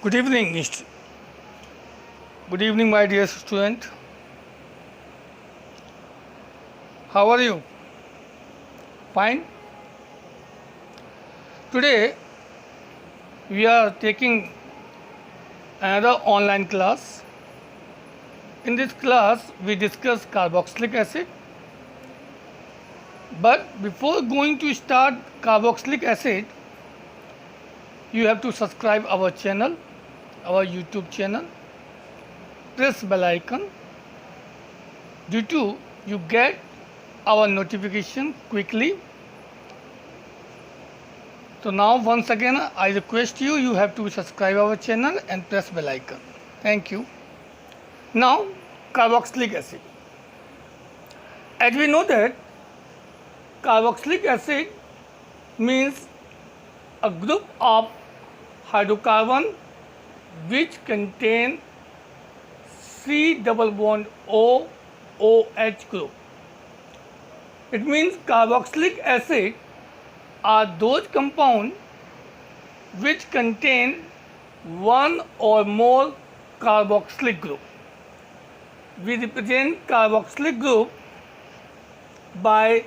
Good evening, good evening, my dear student. How are you? Fine. Today we are taking another online class. In this class, we discuss carboxylic acid. But before going to start carboxylic acid, you have to subscribe our channel, our YouTube channel. Press bell icon due to you get our notification quickly. So now once again I request you have to subscribe our channel and press bell icon. Thank you. Now carboxylic acid. As we know that carboxylic acid means a group of hydrocarbon which contain C double bond O OH group. It means carboxylic acid are those compounds which contain one or more carboxylic group. We represent carboxylic group by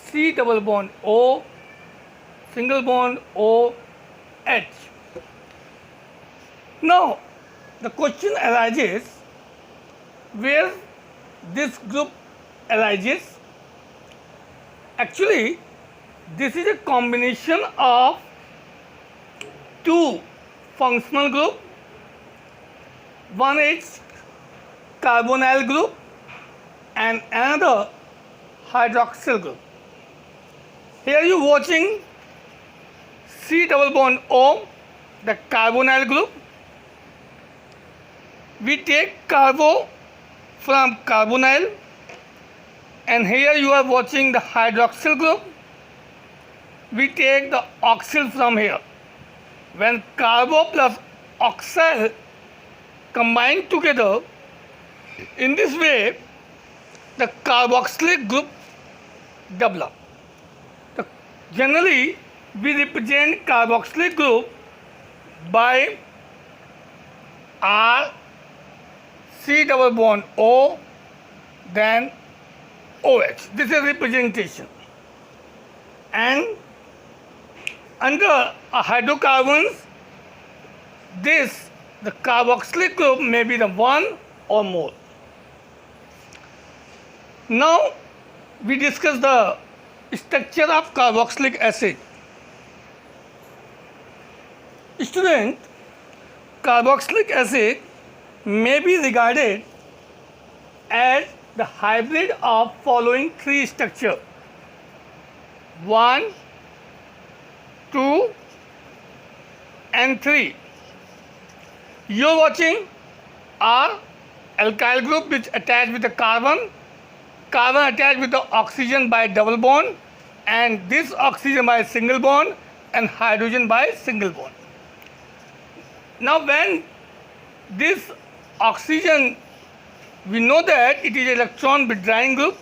C double bond O, single bond OH. Now the question arises where this group arises. Actually, this is a combination of two functional group. One is carbonyl group and another hydroxyl group. Here you watching C double bond O, the carbonyl group. We take carbo from carbonyl, and here you are watching the hydroxyl group. We take the oxyl from here. When carbo plus oxyl combine together, in this way the carboxylic group develop. Generally we represent carboxylic group by R, C double bond O, then OH. This is representation. And under hydrocarbons, the carboxylic group may be the one or more. Now we discuss the structure of carboxylic acid. Student, carboxylic acid may be regarded as the hybrid of following three structure: 1, 2 and 3. You are watching R, alkyl group which attached with the carbon attached with the oxygen by double bond, and this oxygen by single bond and hydrogen by single bond. Now when this oxygen, we know that it is electron withdrawing group,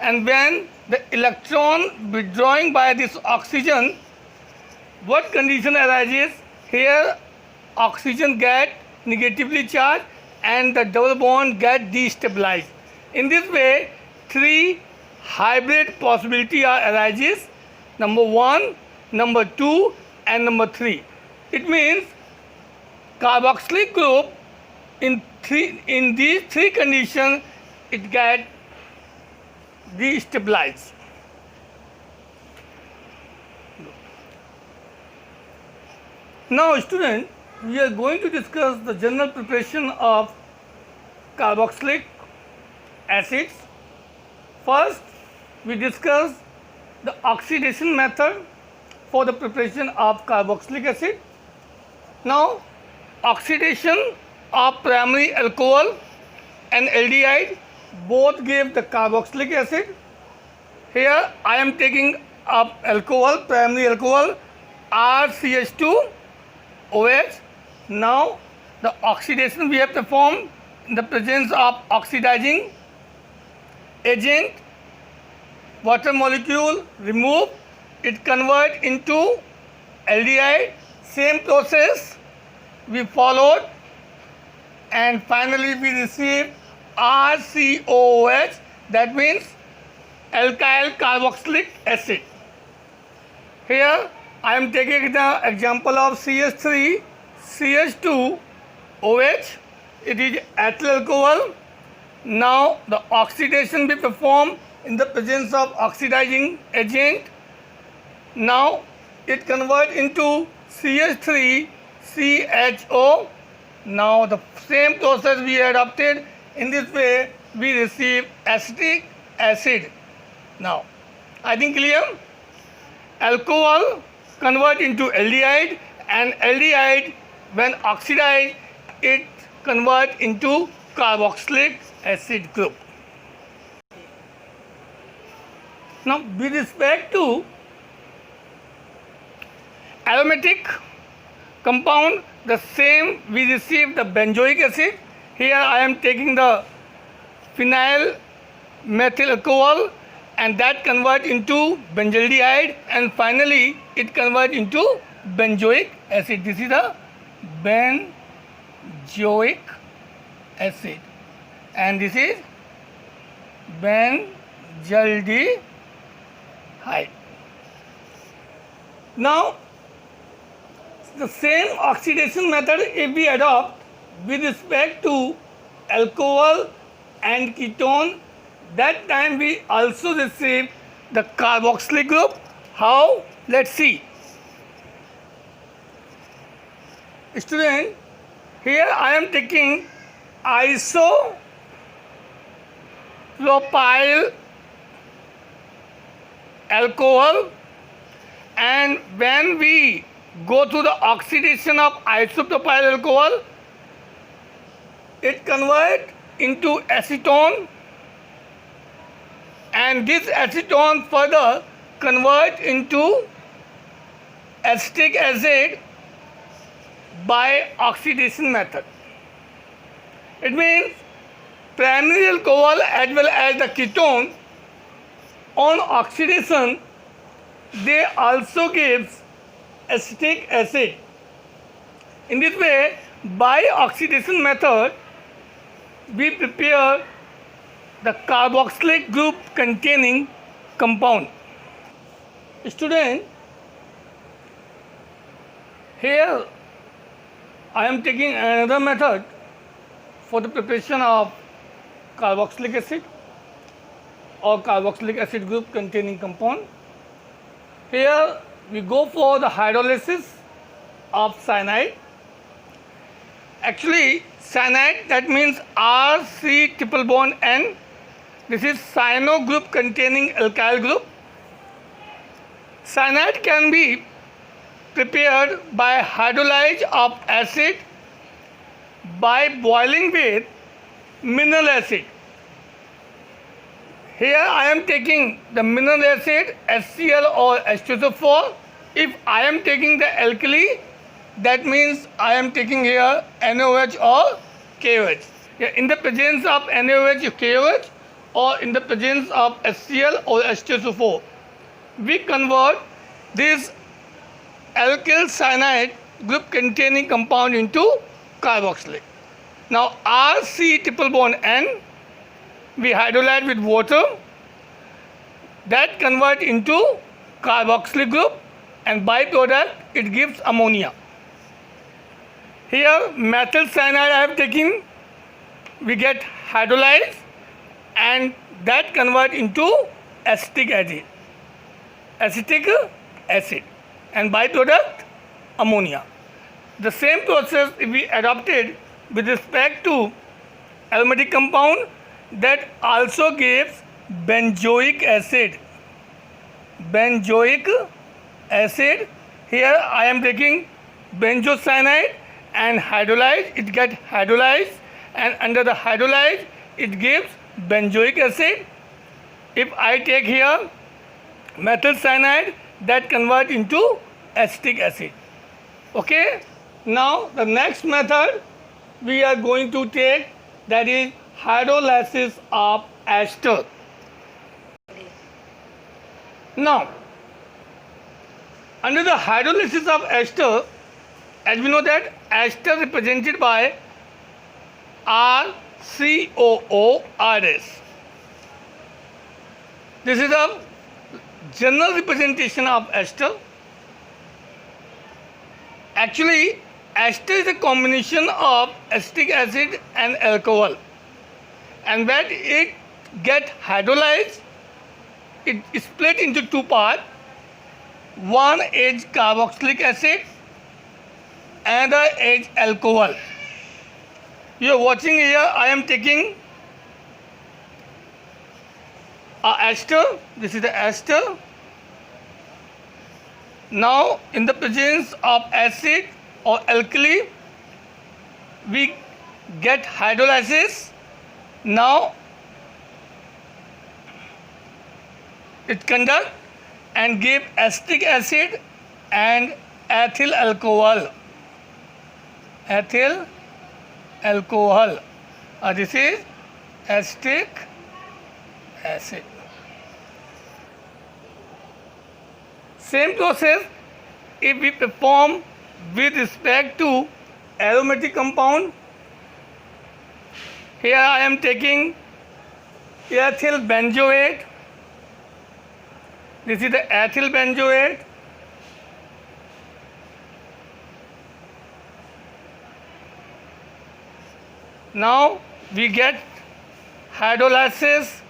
and when the electron withdrawing by this oxygen, what condition arises? Here oxygen get negatively charged and the double bond get destabilized. In this way, three hybrid possibility arises: number 1, number 2 and number 3. It means carboxylic group in these three conditions it get destabilized. Now student, we are going to discuss the general preparation of carboxylic acids. First, we discuss the oxidation method for the preparation of carboxylic acid. Now, oxidation of primary alcohol and aldehyde both give the carboxylic acid. Here I am taking up alcohol, primary alcohol, RCH2 OH. Now the oxidation we have performed in the presence of oxidizing agent, water molecule remove, it convert into aldehyde, same process we followed, and finally we received RCOOH, that means alkyl carboxylic acid. Here I am taking the example of CH3 CH2 OH. It is ethyl alcohol. Now the oxidation will perform in the presence of oxidizing agent. Now it converts into CH3 CHO. Now the same process we adopted. In this way we receive acetic acid. Now I think clear? Alcohol convert into aldehyde, and aldehyde when oxidized it convert into carboxylic acid group. Now with respect to aromatic compound, the same we receive the benzoic acid. Here I am taking the phenyl methyl alcohol, and that convert into benzaldehyde, and finally it convert into benzoic acid. This is the benzoic acid, and this is benzaldehyde. Now the same oxidation method if we adopt with respect to alcohol and ketone, that time we also receive the carboxylic group. How? Let's see. Student, here I am taking isopropyl alcohol, and when we go through the oxidation of isopropyl alcohol, it converts into acetone, and this acetone further converts into acetic acid by oxidation method. It means primary alcohol as well as the ketone on oxidation they also gives acetic acid. In this way, by oxidation method we prepare the carboxylic group containing compound. Student, here I am taking another method for the preparation of carboxylic acid or carboxylic acid group containing compound. Here we go for the hydrolysis of cyanide. Actually cyanide, that means RC triple bond N. This is cyano group containing alkyl group. Cyanide can be prepared by hydrolysis of acid by boiling with mineral acid. Here I am taking the mineral acid HCl or H2SO4. If I am taking the alkali, that means I am taking here NaOH or KOH. In the presence of NaOH, KOH, or in the presence of HCl or H2SO4, we convert this alkyl cyanide group containing compound into carboxylic. Now RC triple bond N we hydrolyze with water, that convert into carboxylic group, and byproduct it gives ammonia. Here methyl cyanide I have taken, we get hydrolyzed and that convert into acetic acid, and byproduct ammonia. The same process we adopted with respect to aromatic compound, that also gives benzoic acid. Here I am taking benzocyanide and hydrolyze, it gets hydrolyzed, and under the hydrolyze it gives benzoic acid. If I take here methyl cyanide, that convert into acetic acid. Okay, now the next method we are going to take, that is hydrolysis of ester. Now under the hydrolysis of ester as we know that ester represented by RCOORS. This is a general representation of ester. Actually, ester is a combination of acetic acid and alcohol, and when it get hydrolyzed, it is split into two parts. One is carboxylic acid, another is alcohol. You are watching here, I am taking a ester. This is the ester. Now, in the presence of acid or alkali, we get hydrolysis. Now, it conduct and give acetic acid and ethyl alcohol. Ethyl alcohol. This is acetic acid. Same process if we perform with respect to aromatic compound. Here I am taking ethyl benzoate. This is the ethyl benzoate. Now we get hydrolysis.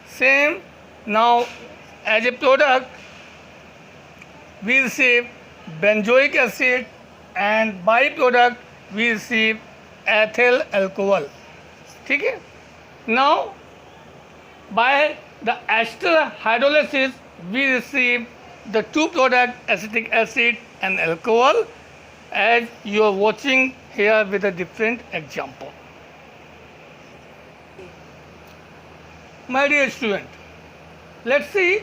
Same. Now as a product we receive benzoic acid, and byproduct we receive ethyl alcohol. ठीक है? Now by the ester hydrolysis we receive the two product acetic acid and alcohol, as you are watching here with a different example. My dear student, let's see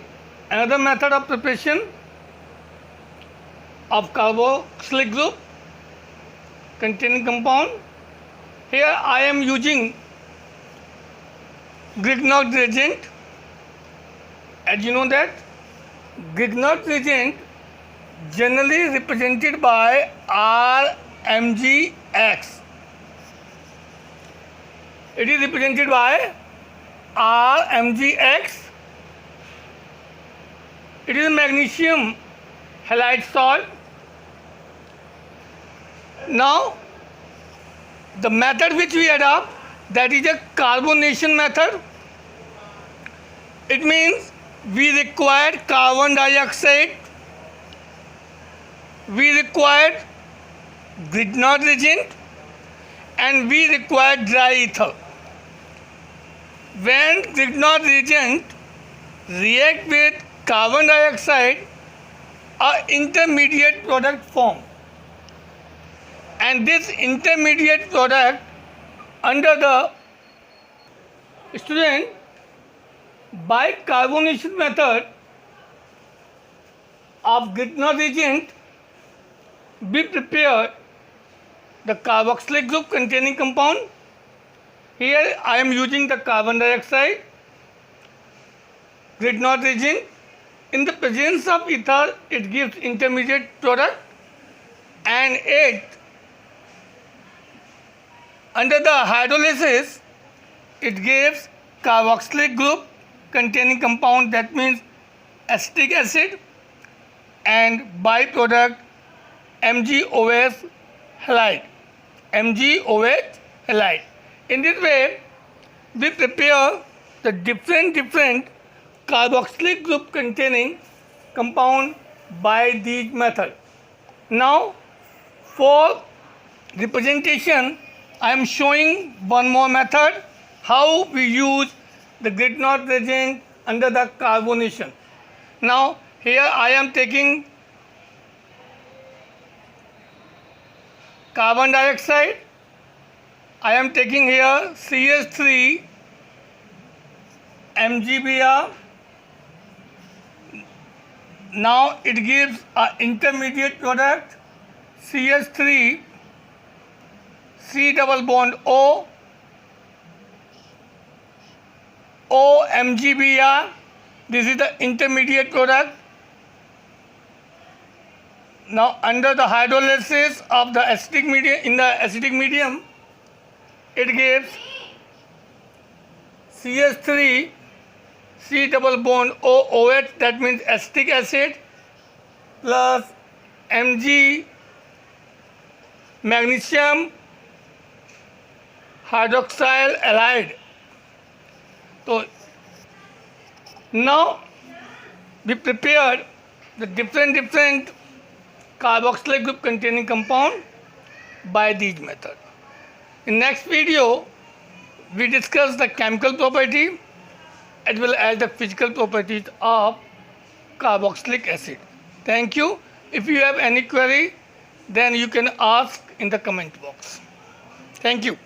another method of preparation of carboxylic group containing compound. Here I am using Grignard reagent. As you know that Grignard reagent generally represented by RMgX. It is represented by RMgX. It is magnesium halide salt. Now, the method which we adopt, that is a carbonation method. It means we require carbon dioxide, we require Grignard reagent, and we require dry ether. When Grignard reagent react with carbon dioxide, an intermediate product form, and this intermediate product under the student by carbonation method of Grignard reagent we prepare the carboxylic group containing compound. Here I am using the carbon dioxide, Grignard reagent. In the presence of ether, it gives intermediate product, and it under the hydrolysis it gives carboxylic group containing compound, that means acetic acid, and byproduct MgOH halide. MgOH halide. In this way, we prepare the different carboxylic group containing compound by these method. Now, for representation, I am showing one more method how we use the Grignard reagent under the carbonation. Now, here I am taking carbon dioxide. I am taking here CH3 MgBr. Now it gives an intermediate product CH3 C double bond O OMgBr. This is the intermediate product. Now under the hydrolysis of the acidic medium, in the acidic medium, it gives CH3 C double bond OH, that means acetic acid, plus Mg magnesium hydroxyl halide. So now we prepared the different carboxylic group containing compound by these methods. In next video, we discuss the chemical property as well as the physical properties of carboxylic acid. Thank you. If you have any query, then you can ask in the comment box. Thank you.